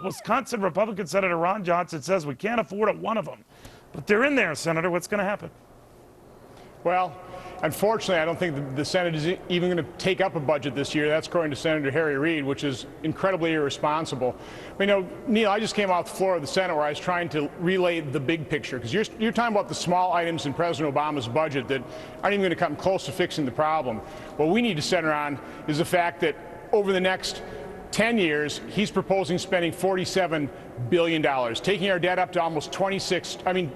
Wisconsin Republican Senator Ron Johnson says we can't afford one of them. But they're in there, Senator. What's going to happen? Well, unfortunately, I don't think the Senate is even going to take up a budget this year. That's according to Senator Harry Reid, which is incredibly irresponsible. But, you know, Neil, I just came off the floor of the Senate where I was trying to relay the big picture, because you're talking about the small items in President Obama's budget that aren't even going to come close to fixing the problem. What we need to center on is the fact that over the next 10 years, he's proposing spending $47 billion, taking our debt up to almost 47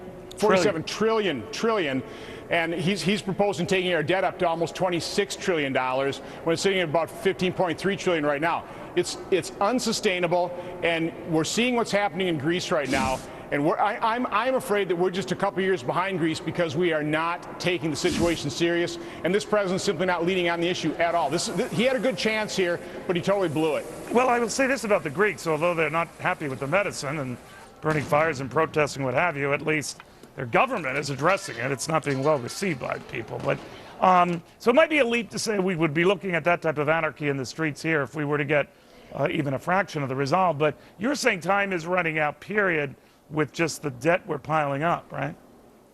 trillion. And he's proposing taking our debt up to almost $26 trillion when it's sitting at about $15.3 trillion right now. It's unsustainable, and we're seeing what's happening in Greece right now. And I'm afraid that we're just a couple years behind Greece because we are not taking the situation serious. And this president's simply not leading on the issue at all. He had a good chance here, but he totally blew it. Well, I will say this about the Greeks. Although they're not happy with the medicine and burning fires and protesting, what have you, at least their government is addressing it. It's not being well received by people. But so it might be a leap to say we would be looking at that type of anarchy in the streets here if we were to get even a fraction of the resolve. But you're saying time is running out, period, with just the debt we're piling up, right?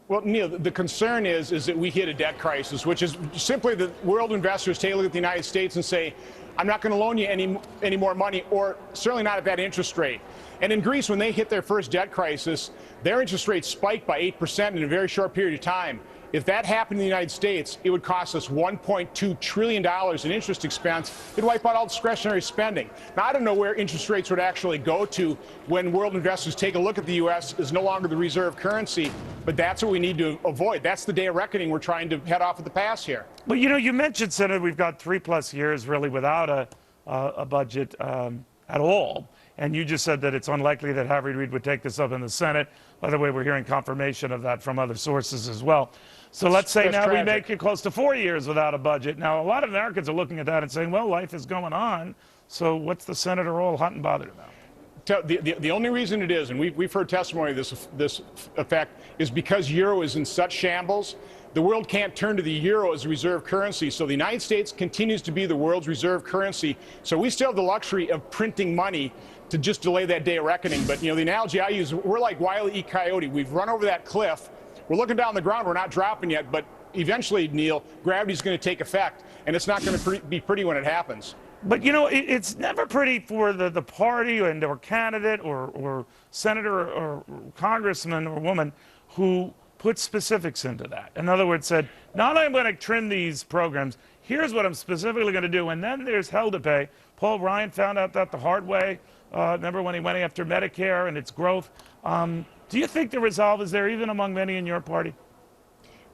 Well, Neil, the concern is that we hit a debt crisis, which is simply that world investors take a look at the United States and say, I'm not going to loan you any more money, or certainly not at that interest rate. And in Greece, when they hit their first debt crisis, their interest rate spiked by 8% in a very short period of time. If that happened in the United States, it would cost us $1.2 trillion in interest expense. It'd wipe out all discretionary spending. Now, I don't know where interest rates would actually go to when world investors take a look at the U.S. as no longer the reserve currency, but that's what we need to avoid. That's the day of reckoning we're trying to head off at the pass here. Well, you know, you mentioned, Senator, we've got 3+ years really without a budget at all. And you just said that it's unlikely that Harry Reid would take this up in the Senate. By the way, we're hearing confirmation of that from other sources as well. So let's say now we make it close to 4 years without a budget. Now, a lot of Americans are looking at that and saying, well, life is going on. So what's the senator all hot and bothered about? The only reason it is, and we've heard testimony of this effect, is because euro is in such shambles. The world can't turn to the euro as a reserve currency, so the United States continues to be the world's reserve currency. So we still have the luxury of printing money to just delay that day of reckoning. But, you know, the analogy I use, we're like Wile E. Coyote. We've run over that cliff. We're looking down the ground. We're not dropping yet. But eventually, Neil, gravity's going to take effect, and it's not going to be pretty when it happens. But, you know, it's never pretty for the party or candidate or senator or congressman or woman who put specifics into that. In other words, said, not only am I going to trim these programs, here's what I'm specifically going to do. And then there's hell to pay. Paul Ryan found out that the hard way. Remember when he went after Medicare and its growth? Do you think the resolve is there even among many in your party?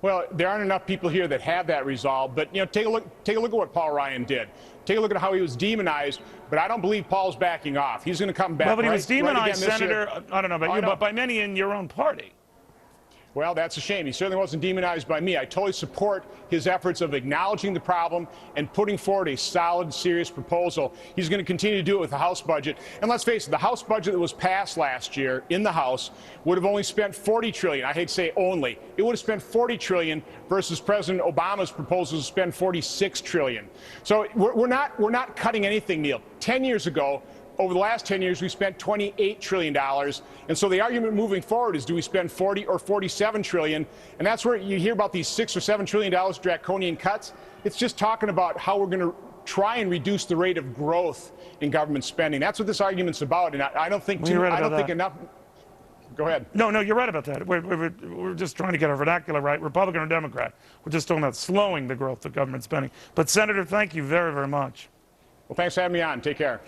Well, there aren't enough people here that have that resolve. But, you know, take a look at what Paul Ryan did. Take a look at how he was demonized. But I don't believe Paul's backing off. He's going to come back. Well, but he was demonized, right Senator. I don't know about you, but by many in your own party. Well, that's a shame. He certainly wasn't demonized by me. I totally support his efforts of acknowledging the problem and putting forward a solid, serious proposal. He's going to continue to do it with the House budget. And let's face it, the House budget that was passed last year in the House would have only spent $40 trillion. I hate to say only. It would have spent $40 trillion versus President Obama's proposal to spend $46 trillion. So we're not cutting anything, Neil. 10 years ago, over the last 10 years, we spent $28 trillion. And so the argument moving forward is, do we spend 40 or 47 trillion? And that's where you hear about these $6 or $7 trillion draconian cuts. It's just talking about how we're going to try and reduce the rate of growth in government spending. That's what this argument's about. And I don't think enough. Go ahead. No, you're right about that. We're just trying to get our vernacular right, Republican or Democrat. We're just talking about slowing the growth of government spending. But, Senator, thank you very, very much. Well, thanks for having me on. Take care.